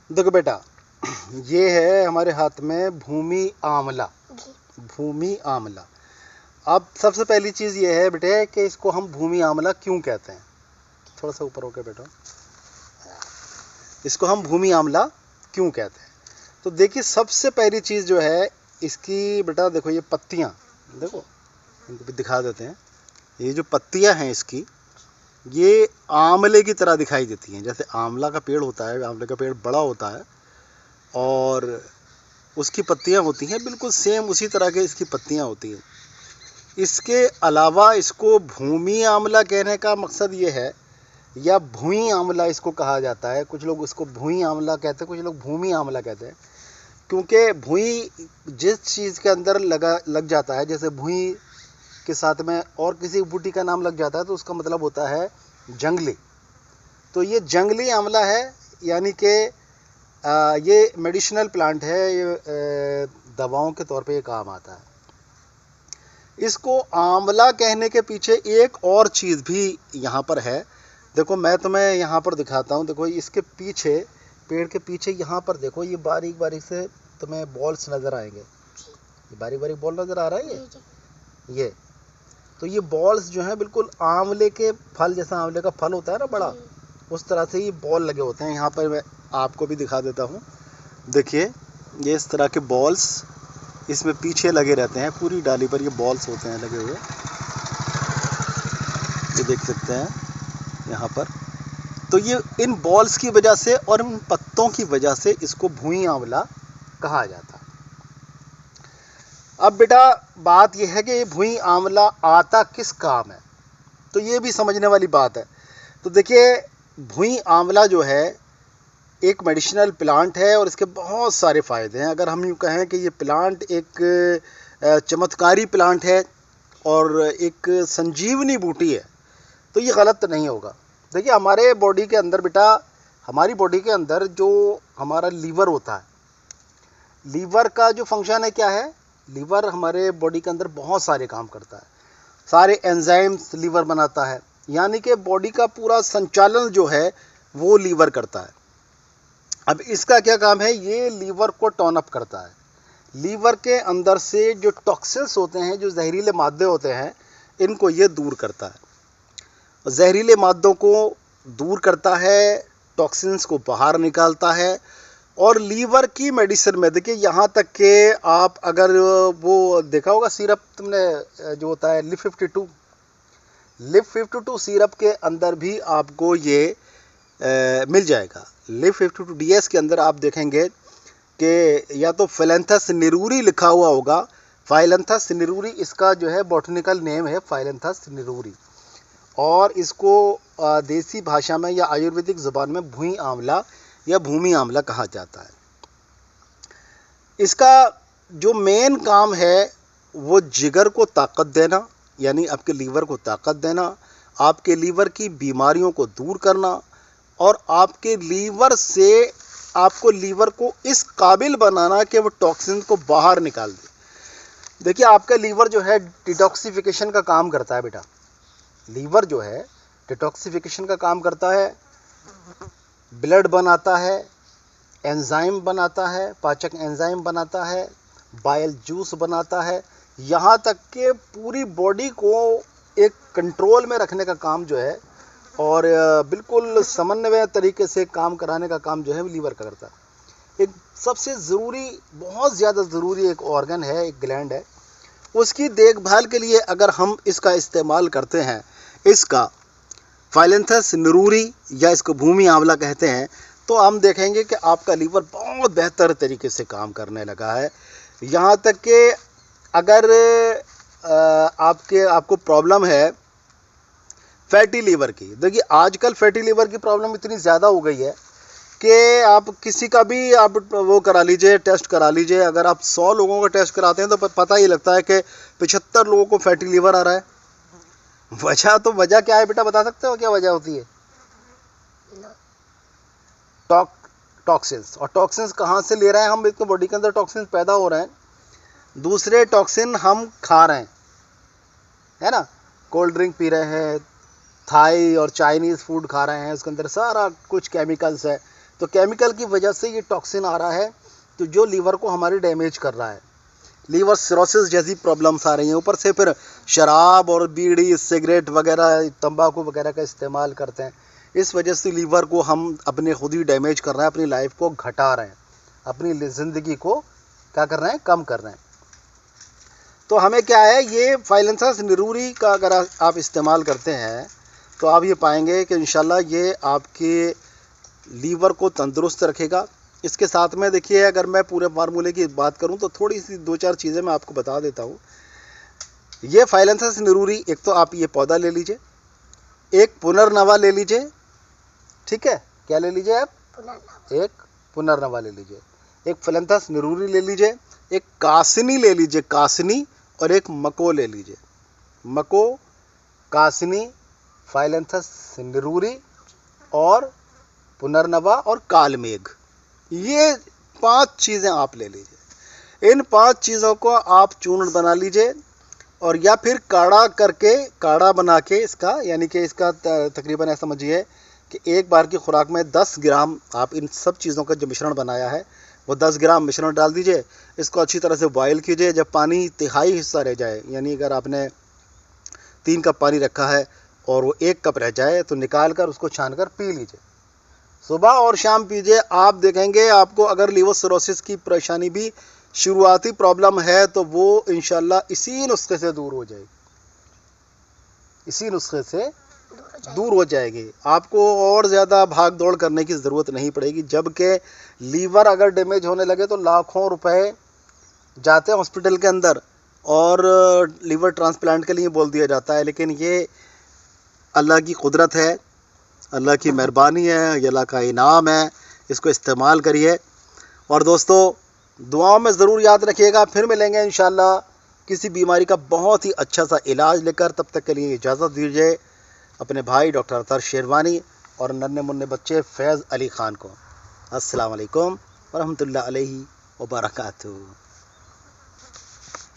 देखो बेटा, ये है हमारे हाथ में भूमि आंवला। भूमि आंवला। अब सबसे पहली चीज़ ये है बेटे कि इसको हम भूमि आंवला क्यों कहते हैं। थोड़ा सा ऊपर होकर बैठो। इसको हम भूमि आंवला क्यों कहते हैं, तो देखिए सबसे पहली चीज़ जो है इसकी बेटा, देखो ये पत्तियाँ, देखो इनको भी दिखा देते हैं। ये जो पत्तियाँ हैं इसकी, ये आंवले की तरह दिखाई देती हैं। जैसे आंवला का पेड़ होता है, आंवले का पेड़ बड़ा होता है और उसकी पत्तियाँ होती हैं, बिल्कुल सेम उसी तरह के इसकी पत्तियाँ होती हैं। इसके अलावा इसको भूमि आंवला कहने का मकसद ये है, या भुई आंवला इसको कहा जाता है। कुछ लोग इसको भुई आंवला कहते हैं, कुछ लोग भूमि आंवला कहते हैं, क्योंकि भुई जिस चीज़ के अंदर लग जाता है, जैसे भुई के साथ में और किसी बूटी का नाम लग जाता है तो उसका मतलब होता है जंगली। तो ये जंगली आंवला है, यानी कि ये मेडिसिनल प्लांट है, ये दवाओं के तौर पे ये काम आता है। इसको आंवला कहने के पीछे एक और चीज़ भी यहाँ पर है। देखो मैं तुम्हें यहाँ पर दिखाता हूँ। देखो इसके पीछे, पेड़ के पीछे यहाँ पर देखो, ये बारीक बारीक से तुम्हें बॉल्स नज़र आएंगे। ये बारीक बारीक बॉल नज़र आ रहा है ये तो ये बॉल्स जो हैं बिल्कुल आंवले के फल जैसा, आंवले का फल होता है ना बड़ा, उस तरह से ये बॉल लगे होते हैं। यहाँ पर मैं आपको भी दिखा देता हूँ। देखिए ये इस तरह के बॉल्स इसमें पीछे लगे रहते हैं, पूरी डाली पर ये बॉल्स होते हैं लगे हुए, ये देख सकते हैं यहाँ पर। तो ये इन बॉल्स की वजह से और इन पत्तों की वजह से इसको भुई आंवला कहा जाता है। अब बेटा बात यह है कि ये भुई आंवला आता किस काम है, तो ये भी समझने वाली बात है। तो देखिए भुई आंवला जो है एक मेडिसिनल प्लांट है और इसके बहुत सारे फ़ायदे हैं। अगर हम यूँ कहें कि ये प्लांट एक चमत्कारी प्लांट है और एक संजीवनी बूटी है, तो ये गलत नहीं होगा। देखिए हमारे बॉडी के अंदर बेटा, हमारी बॉडी के अंदर जो हमारा लीवर होता है, लीवर का जो फंक्शन है क्या है, लीवर हमारे बॉडी के अंदर बहुत सारे काम करता है। सारे एंजाइम्स लीवर बनाता है, यानी कि बॉडी का पूरा संचालन जो है वो लीवर करता है। अब इसका क्या काम है, ये लीवर को टर्न अप करता है। लीवर के अंदर से जो टॉक्सिन्स होते हैं, जो जहरीले मादे होते हैं, इनको ये दूर करता है। जहरीले मादों को दूर करता है, टॉक्सिन्स को बाहर निकालता है। और लीवर की मेडिसिन में देखिए यहाँ तक कि आप अगर वो देखा होगा सिरप तुमने, जो होता है लिप 52 सिरप के अंदर भी आपको ये मिल जाएगा। लिप 52 DS के अंदर आप देखेंगे कि या तो फाइलेंथस निरूरी लिखा हुआ होगा। फाइलेंथस निरूरी इसका जो है बॉटनिकल नेम है, फाइलेंथस निरूरी, और इसको देसी भाषा में या आयुर्वेदिक ज़ुबान में भुई आंवला या भूमि आंवला कहा जाता है। इसका जो मेन काम है वो जिगर को ताकत देना, यानी आपके लीवर को ताकत देना, आपके लीवर की बीमारियों को दूर करना, और आपके लीवर से आपको लीवर को इस काबिल बनाना कि वो टॉक्सिन को बाहर निकाल दे। देखिए आपका लीवर जो है डिटॉक्सिफिकेशन का काम करता है बेटा। लीवर जो है डिटॉक्सिफिकेशन का काम करता है, ब्लड बनाता है, एंजाइम बनाता है, पाचक एंजाइम बनाता है, बाइल जूस बनाता है, यहाँ तक कि पूरी बॉडी को एक कंट्रोल में रखने का काम जो है और बिल्कुल समन्वय तरीके से काम कराने का काम जो है लीवर का करता है। एक सबसे ज़रूरी, बहुत ज़्यादा ज़रूरी एक ऑर्गन है, एक ग्लैंड है। उसकी देखभाल के लिए अगर हम इसका इस्तेमाल करते हैं, इसका फाइलेंथस निरूरी या इसको भूमि आंवला कहते हैं, तो हम देखेंगे कि आपका लीवर बहुत बेहतर तरीके से काम करने लगा है। यहाँ तक कि अगर आपको प्रॉब्लम है फैटी लीवर की, देखिए आजकल फैटी लीवर की प्रॉब्लम इतनी ज़्यादा हो गई है कि आप किसी का भी आप वो करा लीजिए, टेस्ट करा लीजिए। अगर आप 100 लोगों का टेस्ट कराते हैं तो पता ही लगता है कि 75 लोगों को फैटी लीवर आ रहा है। वजह क्या है बेटा, बता सकते हो क्या वजह होती है? टॉक्सिन्स। और टॉक्सिन्स कहाँ से ले रहे हैं हम? इसके बॉडी के अंदर टॉक्सिन्स पैदा हो रहे हैं, दूसरे टॉक्सिन हम खा रहे हैं, है ना। कोल्ड ड्रिंक पी रहे हैं, थाई और चाइनीज़ फूड खा रहे हैं, उसके अंदर सारा कुछ केमिकल्स है, तो केमिकल की वजह से ये टॉक्सिन आ रहा है, तो जो लीवर को हमारी डैमेज कर रहा है, लीवर सिरोसिस जैसी प्रॉब्लम्स आ रही हैं। ऊपर से फिर शराब और बीड़ी, सिगरेट वगैरह, तंबाकू वगैरह का इस्तेमाल करते हैं। इस वजह से लीवर को हम अपने खुद ही डैमेज कर रहे हैं, अपनी लाइफ को घटा रहे हैं, अपनी ज़िंदगी को क्या कर रहे हैं, कम कर रहे हैं। तो हमें क्या है, ये फाइलेंसस निरूरी का अगर आप इस्तेमाल करते हैं तो आप ये पाएंगे कि इंशाल्लाह ये आपके लीवर को तंदुरुस्त रखेगा। इसके साथ में देखिए, अगर मैं पूरे फार्मूले की बात करूं तो थोड़ी सी 2-4 चीज़ें मैं आपको बता देता हूं। ये फाइलेंसस निरूरी, एक तो आप ये पौधा ले लीजिए, एक पुनर्नवा ले लीजिए, ठीक है, क्या ले लीजिए आप, एक पुनर्नवा ले लीजिए, एक फाइलेंसस निरूरी ले लीजिए, एक कासनी ले लीजिए, कासनी, और एक मको ले लीजिए, मको, कासनी, फाइलेंसस निरूरी और पुनर्नवा और कालमेघ। ये 5 चीज़ें आप ले लीजिए। इन 5 चीज़ों को आप चूर्ण बना लीजिए, और या फिर काढ़ा करके, काढ़ा बना के इसका, यानी कि इसका तकरीबन ऐसा समझिए कि एक बार की खुराक में 10 ग्राम आप इन सब चीज़ों का जो मिश्रण बनाया है वो 10 ग्राम मिश्रण डाल दीजिए। इसको अच्छी तरह से बॉयल कीजिए। जब पानी तिहाई हिस्सा रह जाए, यानी अगर आपने 3 कप पानी रखा है और वो 1 कप रह जाए, तो निकाल कर उसको छान कर पी लीजिए। सुबह और शाम पीजिए। आप देखेंगे आपको अगर लीवर सिरोसिस की परेशानी भी शुरुआती प्रॉब्लम है तो वो इंशाल्लाह इसी नुस्खे से दूर हो जाएगी, इसी नुस्खे से दूर हो जाएगी। आपको और ज़्यादा भाग दौड़ करने की ज़रूरत नहीं पड़ेगी। जबकि लीवर अगर डैमेज होने लगे तो लाखों रुपए जाते हैं हॉस्पिटल के अंदर और लीवर ट्रांसप्लांट के लिए बोल दिया जाता है। लेकिन ये अल्लाह की कुदरत है, अल्लाह की मेहरबानी है, ये अल्लाह का इनाम है। इसको इस्तेमाल करिए। और दोस्तों, दुआओं में ज़रूर याद रखिएगा। फिर मिलेंगे इंशाल्लाह किसी बीमारी का बहुत ही अच्छा सा इलाज लेकर। तब तक के लिए इजाज़त दीजिए अपने भाई डॉक्टर अतर शेरवानी और नन्हे मुन्ने बच्चे फैज़ अली ख़ान को। अस्सलाम वालेकुम व रहमतुल्लाहि व बरकातहू।